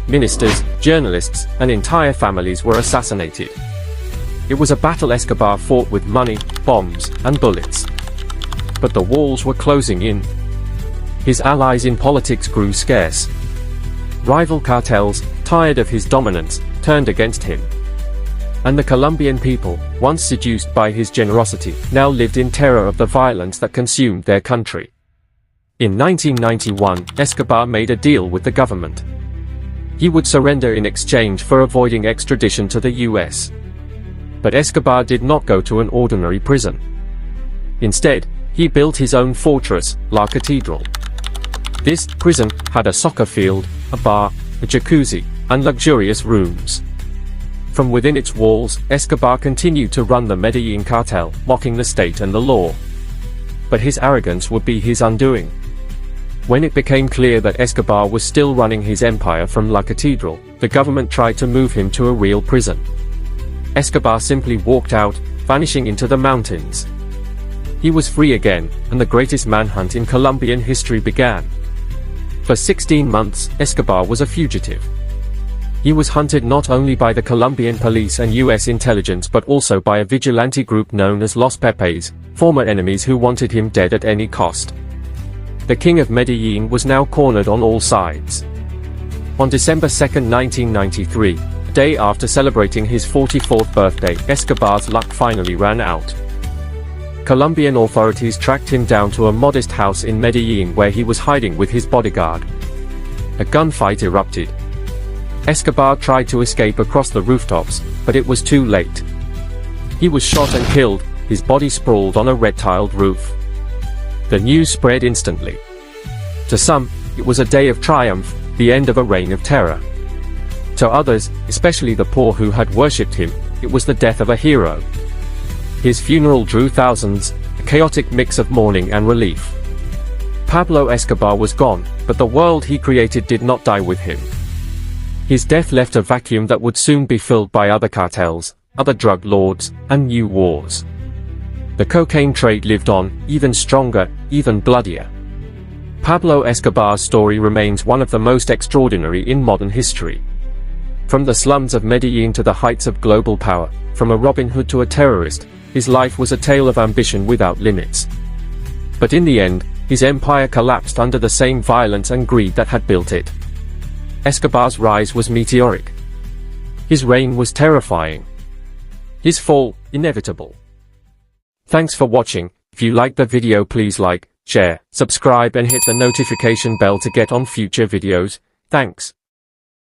ministers, journalists, and entire families were assassinated. It was a battle Escobar fought with money, bombs, and bullets. But the walls were closing in. His allies in politics grew scarce. Rival cartels, tired of his dominance, turned against him. And the Colombian people, once seduced by his generosity, now lived in terror of the violence that consumed their country. In 1991, Escobar made a deal with the government. He would surrender in exchange for avoiding extradition to the US. But Escobar did not go to an ordinary prison. Instead, he built his own fortress, La Cathedral. This prison had a soccer field, a bar, a jacuzzi, and luxurious rooms. From within its walls, Escobar continued to run the Medellín cartel, mocking the state and the law. But his arrogance would be his undoing. When it became clear that Escobar was still running his empire from La Cathedral, the government tried to move him to a real prison. Escobar simply walked out, vanishing into the mountains. He was free again, and the greatest manhunt in Colombian history began. For 16 months, Escobar was a fugitive. He was hunted not only by the Colombian police and US intelligence but also by a vigilante group known as Los Pepes, former enemies who wanted him dead at any cost. The king of Medellín was now cornered on all sides. On December 2, 1993, a day after celebrating his 44th birthday, Escobar's luck finally ran out. Colombian authorities tracked him down to a modest house in Medellín where he was hiding with his bodyguard. A gunfight erupted. Escobar tried to escape across the rooftops, but it was too late. He was shot and killed, his body sprawled on a red-tiled roof. The news spread instantly. To some, it was a day of triumph, the end of a reign of terror. To others, especially the poor who had worshipped him, it was the death of a hero. His funeral drew thousands, a chaotic mix of mourning and relief. Pablo Escobar was gone, but the world he created did not die with him. His death left a vacuum that would soon be filled by other cartels, other drug lords, and new wars. The cocaine trade lived on, even stronger, even bloodier. Pablo Escobar's story remains one of the most extraordinary in modern history. From the slums of Medellín to the heights of global power, from a Robin Hood to a terrorist, his life was a tale of ambition without limits. But in the end, his empire collapsed under the same violence and greed that had built it. Escobar's rise was meteoric. His reign was terrifying. His fall, inevitable. Thanks for watching. If you liked the video, please like, share, subscribe and hit the notification bell to get on future videos. Thanks.